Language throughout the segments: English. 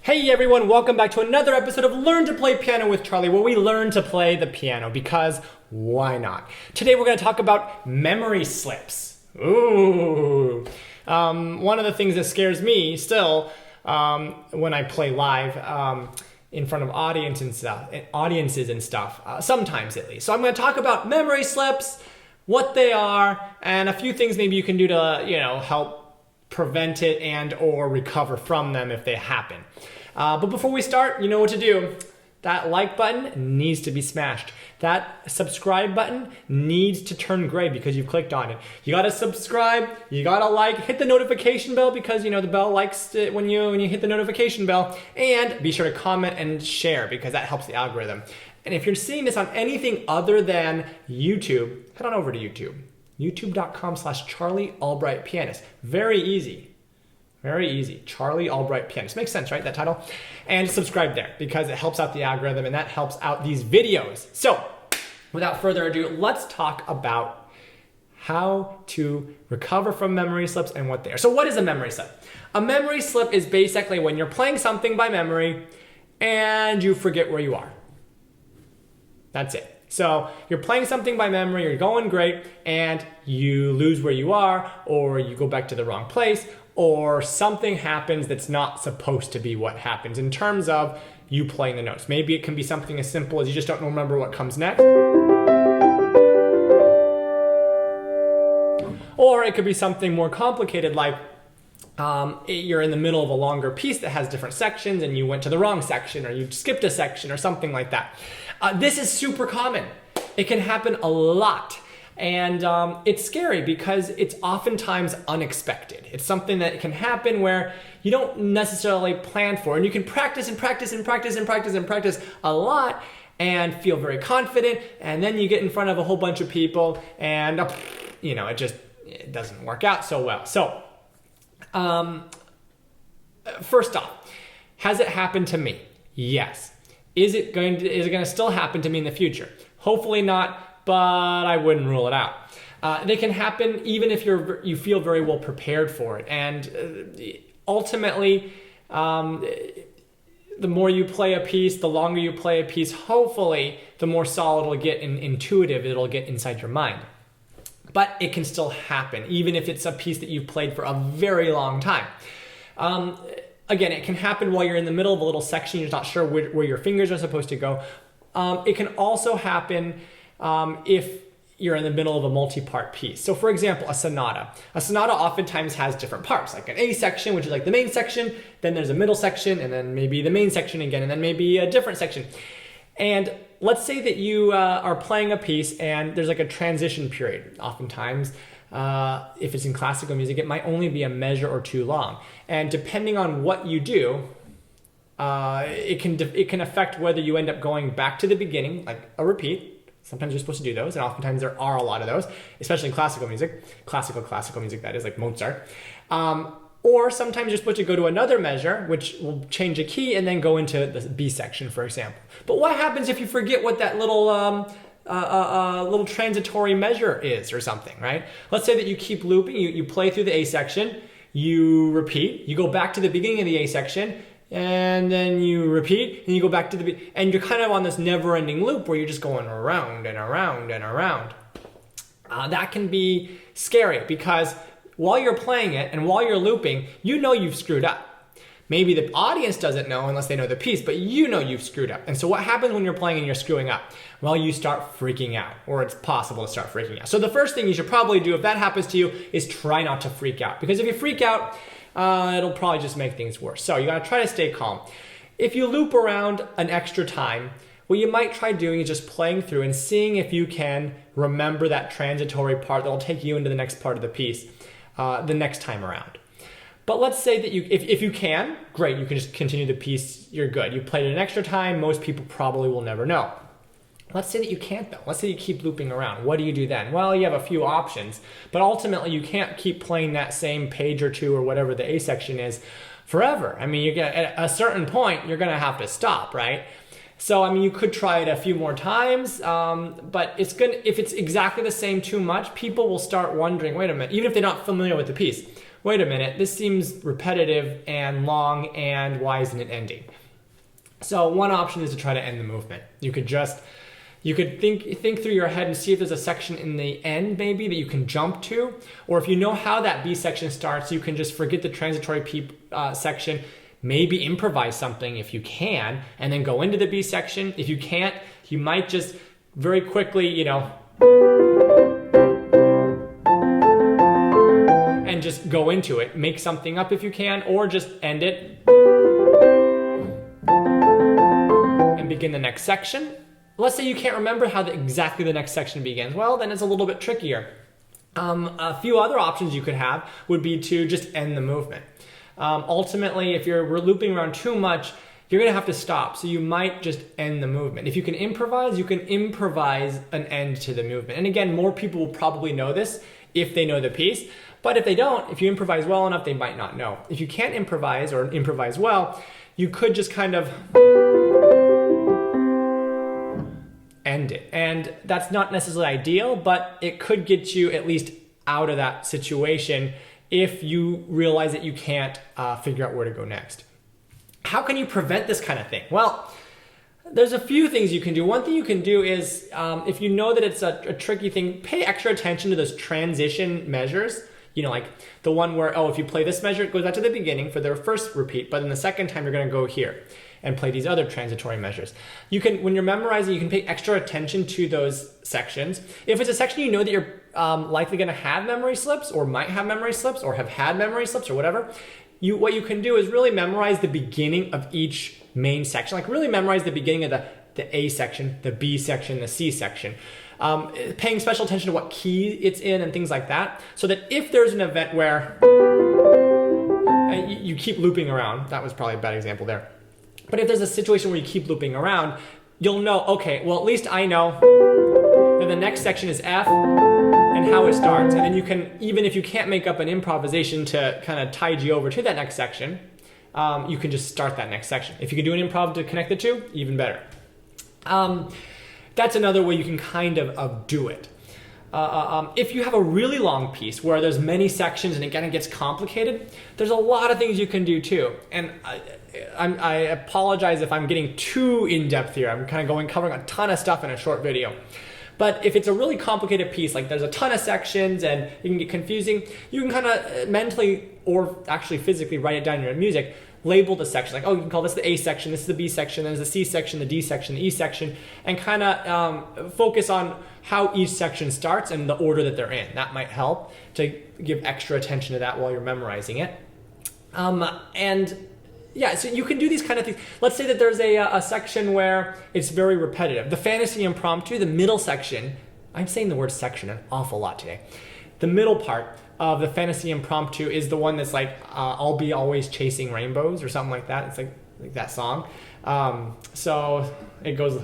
Hey everyone, welcome back to another episode of Learn to Play Piano with Charlie, where we learn to play the piano, because why not? Today we're going to talk about memory slips. Ooh. One of the things that scares me still when I play live in front of audiences and stuff, sometimes at least. So I'm going to talk about memory slips, what they are, and a few things maybe you can do to, help prevent it and or recover from them if they happen. But before we start, you know what to do. That like button needs to be smashed. That subscribe button needs to turn gray because you've clicked on it. You gotta subscribe, you gotta like, hit the notification bell because the bell likes it when you hit the notification bell, and be sure to comment and share because that helps the algorithm. And if you're seeing this on anything other than YouTube, head on over to YouTube. YouTube.com/Charlie Albright Pianist. Very easy. Very easy. Charlie Albright Pianist. Makes sense, right? That title. And subscribe there because it helps out the algorithm and that helps out these videos. So, without further ado, let's talk about how to recover from memory slips and what they are. So, what is a memory slip? A memory slip is basically when you're playing something by memory and you forget where you are. That's it. So you're playing something by memory, you're going great, and you lose where you are, or you go back to the wrong place, or something happens that's not supposed to be what happens in terms of you playing the notes. Maybe it can be something as simple as you just don't remember what comes next. Or it could be something more complicated like you're in the middle of a longer piece that has different sections and you went to the wrong section or you skipped a section or something like that. This is super common. It can happen a lot. And it's scary because it's oftentimes unexpected. It's something that can happen where you don't necessarily plan for. And you can practice and practice and practice and practice and practice a lot and feel very confident. And then you get in front of a whole bunch of people and, it doesn't work out so well. So, first off, has it happened to me? Yes. Is it going to still happen to me in the future? Hopefully not, but I wouldn't rule it out. They can happen even if you feel very well prepared for it. And ultimately, the more you play a piece, the longer you play a piece, hopefully, the more solid it'll get and intuitive it'll get inside your mind. But it can still happen, even if it's a piece that you've played for a very long time. Again, it can happen while you're in the middle of a little section, you're not sure where your fingers are supposed to go. It can also happen if you're in the middle of a multi-part piece. So for example, a sonata. A sonata oftentimes has different parts, like an A section, which is like the main section, then there's a middle section, and then maybe the main section again, and then maybe a different section. And let's say that you are playing a piece and there's like a transition period. Oftentimes, if it's in classical music, it might only be a measure or two long. And depending on what you do, it can affect whether you end up going back to the beginning, like a repeat. Sometimes you're supposed to do those, and oftentimes there are a lot of those, especially in classical music. Classical music, that is, like Mozart. Or sometimes you're supposed to go to another measure, which will change a key, and then go into the B section, for example. But what happens if you forget what that little transitory measure is or something, right? Let's say that you keep looping, you play through the A section, you repeat, you go back to the beginning of the A section, and then you repeat, and you go back to the B, and you're kind of on this never-ending loop where you're just going around and around and around. That can be scary because while you're playing it and while you're looping, you know you've screwed up. Maybe the audience doesn't know unless they know the piece, but you know you've screwed up. And so what happens when you're playing and you're screwing up? Well, you start freaking out, or it's possible to start freaking out. So the first thing you should probably do if that happens to you is try not to freak out. Because if you freak out, it'll probably just make things worse. So you gotta try to stay calm. If you loop around an extra time, what you might try doing is just playing through and seeing if you can remember that transitory part that'll take you into the next part of the piece the next time around. But let's say that if you can, great, you can just continue the piece, you're good. You played it an extra time, most people probably will never know. Let's say that you can't though. Let's say you keep looping around. What do you do then? Well, you have a few options, but ultimately you can't keep playing that same page or two or whatever the A section is forever. I mean, at a certain point, you're gonna have to stop, right? So, I mean, you could try it a few more times, but if it's exactly the same too much, people will start wondering, wait a minute, even if they're not familiar with the piece, wait a minute, this seems repetitive and long, and why isn't it ending? So one option is to try to end the movement. You could think through your head and see if there's a section in the end maybe that you can jump to, or if you know how that B section starts, you can just forget the transitory P section, maybe improvise something if you can, and then go into the B section. If you can't, you might just very quickly, and just go into it. Make something up if you can, or just end it and begin the next section. Let's say you can't remember how exactly the next section begins. Well, then it's a little bit trickier. A few other options you could have would be to just end the movement. Ultimately, if you're looping around too much, you're gonna have to stop. So you might just end the movement. If you can improvise an end to the movement. And again, more people will probably know this if they know the piece. But if they don't, if you improvise well enough, they might not know. If you can't improvise or improvise well, you could just kind of end it. And that's not necessarily ideal, but it could get you at least out of that situation if you realize that you can't figure out where to go next. How can you prevent this kind of thing? Well, there's a few things you can do. One thing you can do is, if you know that it's a tricky thing, pay extra attention to those transition measures. Like the one where, if you play this measure, it goes back to the beginning for the first repeat, but then the second time you're gonna go here and play these other transitory measures. You can, when you're memorizing, you can pay extra attention to those sections. If it's a section you know that you're likely gonna have memory slips, or might have memory slips, or have had memory slips, or whatever, what you can do is really memorize the beginning of each main section. Like really memorize the beginning of the A section, the B section, the C section. Paying special attention to what key it's in and things like that, so that if there's an event where you keep looping around, that was probably a bad example there, but if there's a situation where you keep looping around, you'll know, okay, well at least I know that the next section is F and how it starts. And then you can, even if you can't make up an improvisation to kind of tide you over to that next section, you can just start that next section. If you can do an improv to connect the two, even better. That's another way you can kind of do it. If you have a really long piece where there's many sections and it kind of gets complicated, there's a lot of things you can do too. And I apologize if I'm getting too in-depth here. I'm kind of covering a ton of stuff in a short video. But if it's a really complicated piece, like there's a ton of sections and it can get confusing, you can kind of mentally or actually physically write it down in your music, label the section. Like, you can call this the A section, this is the B section, there's the C section, the D section, the E section, and kind of focus on how each section starts and the order that they're in. That might help to give extra attention to that while you're memorizing it. Yeah, so you can do these kind of things. Let's say that there's a section where it's very repetitive. The fantasy impromptu, the middle section, I'm saying the word section an awful lot today. The middle part of the fantasy impromptu is the one that's like, I'll be always chasing rainbows or something like that. It's like that song. So it goes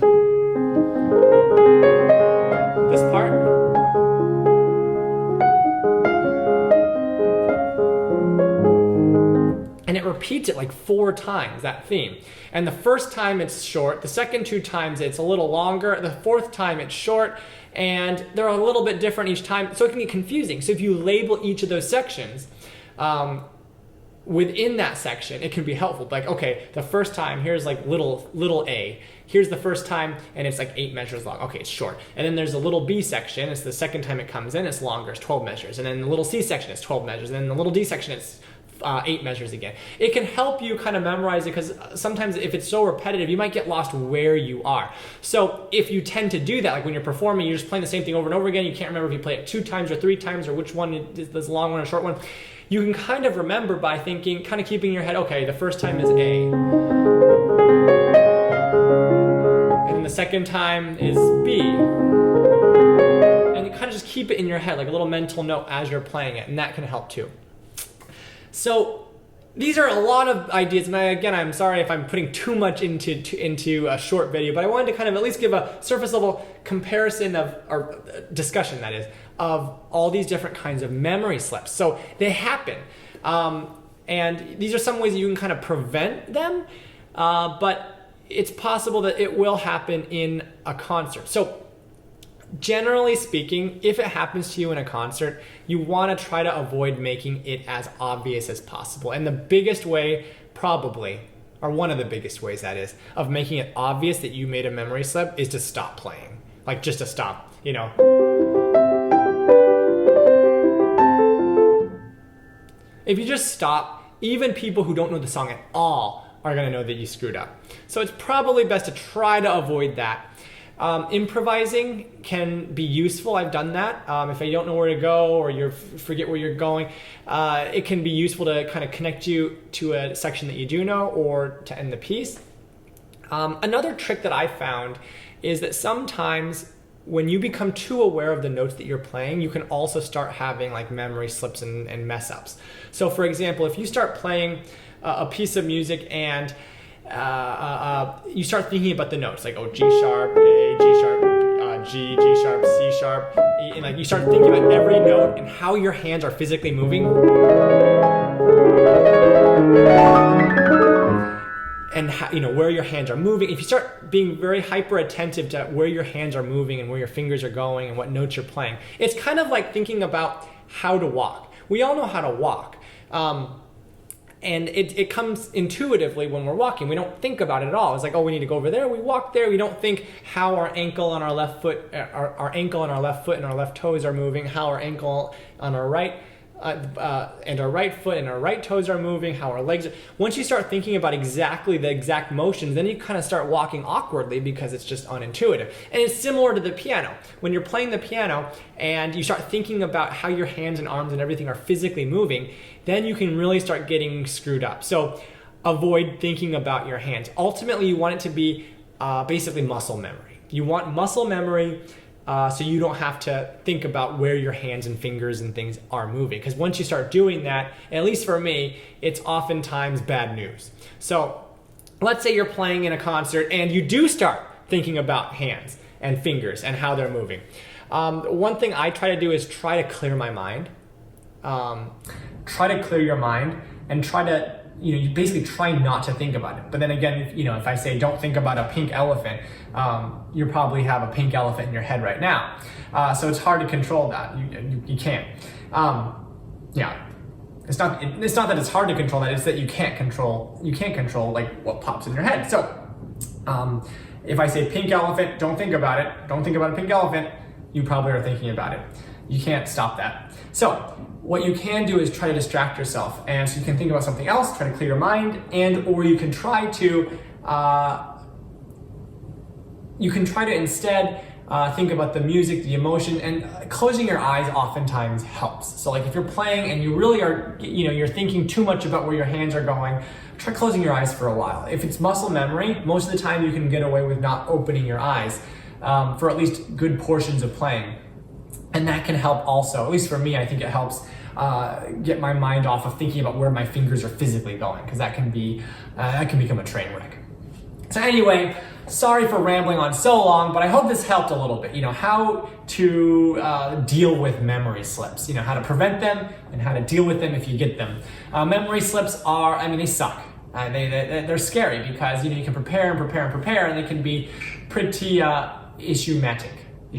this part. And it repeats it like 4 times, that theme. And the first time it's short, the second 2 times it's a little longer, the 4th time it's short, and they're a little bit different each time, so it can get confusing. So if you label each of those sections within that section, it can be helpful. Like, okay, the first time, here's like little A. Here's the first time, and it's like 8 measures long. Okay, it's short. And then there's a little B section. It's the second time it comes in, it's longer, it's 12 measures. And then the little C section is 12 measures. And then the little D section, it's 8 measures again. It can help you kind of memorize it, because sometimes if it's so repetitive, you might get lost where you are. So if you tend to do that, like when you're performing, you're just playing the same thing over and over again, you can't remember if you play it 2 times or 3 times or which one is this long one or short one, you can kind of remember by thinking, kind of keeping in your head, okay, the first time is A, and then the second time is B, and you kind of just keep it in your head like a little mental note as you're playing it, and that can help too. So these are a lot of ideas, and I'm sorry if I'm putting too much into a short video, but I wanted to kind of at least give a surface level comparison or discussion, that is, of all these different kinds of memory slips. So they happen, and these are some ways that you can kind of prevent them, but it's possible that it will happen in a concert. So generally speaking, if it happens to you in a concert, you want to try to avoid making it as obvious as possible. And the biggest way, probably, or one of the biggest ways that is, of making it obvious that you made a memory slip is to stop playing. Like just to stop, you know. If you just stop, even people who don't know the song at all are going to know that you screwed up. So it's probably best to try to avoid that. Improvising can be useful. I've done that. If you don't know where to go or you forget where you're going, it can be useful to kind of connect you to a section that you do know or to end the piece. Another trick that I found is that sometimes when you become too aware of the notes that you're playing, you can also start having like memory slips and mess ups. So for example, if you start playing a piece of music and you start thinking about the notes, like, oh, G sharp, A, G sharp, G, G sharp, C sharp, E, and like you start thinking about every note and how your hands are physically moving, and how, you know, where your hands are moving. If you start being very hyper attentive to where your hands are moving and where your fingers are going and what notes you're playing, it's kind of like thinking about how to walk. We all know how to walk. And it comes intuitively when we're walking. We don't think about it at all. It's like, oh, we need to go over there. We walk there. We don't think how our ankle on our left foot, our ankle on our left foot and our left toes are moving, how our ankle on our right and our right foot and our right toes are moving, how our legs are. Once you start thinking about exactly the exact motions, then you kind of start walking awkwardly because it's just unintuitive. And it's similar to the piano. When you're playing the piano and you start thinking about how your hands and arms and everything are physically moving, then you can really start getting screwed up. So avoid thinking about your hands. Ultimately, you want it to be basically muscle memory. You want muscle memory so you don't have to think about where your hands and fingers and things are moving. Because once you start doing that, at least for me, it's oftentimes bad news. So let's say you're playing in a concert and you do start thinking about hands and fingers and how they're moving. One thing I try to do is try to clear my mind. Try to clear your mind and try to, you basically try not to think about it. But then again, if I say don't think about a pink elephant, you probably have a pink elephant in your head right now. So it's hard to control that. You can't. It's not that it's hard to control that. It's that you can't control like what pops in your head. So if I say pink elephant, don't think about it. Don't think about a pink elephant. You probably are thinking about it. You can't stop that. So what you can do is try to distract yourself. And so you can think about something else, try to clear your mind, or you can try to instead think about the music, the emotion, and closing your eyes oftentimes helps. So like if you're playing and you really are, you're thinking too much about where your hands are going, try closing your eyes for a while. If it's muscle memory, most of the time you can get away with not opening your eyes for at least good portions of playing. And that can help also, at least for me, I think it helps get my mind off of thinking about where my fingers are physically going, because that can become a train wreck. So anyway, sorry for rambling on so long, but I hope this helped a little bit. How to deal with memory slips, how to prevent them and how to deal with them if you get them. Memory slips they suck. They're scary because you can prepare and they can be pretty issuematic. I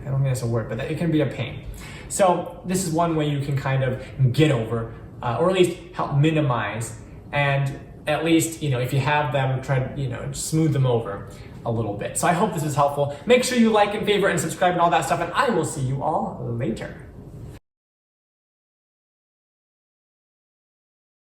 don't think that's a word, but it can be a pain. So this is one way you can kind of get over, or at least help minimize, and at least, if you have them, try to, smooth them over a little bit. So I hope this is helpful. Make sure you like and favorite and subscribe and all that stuff, and I will see you all later.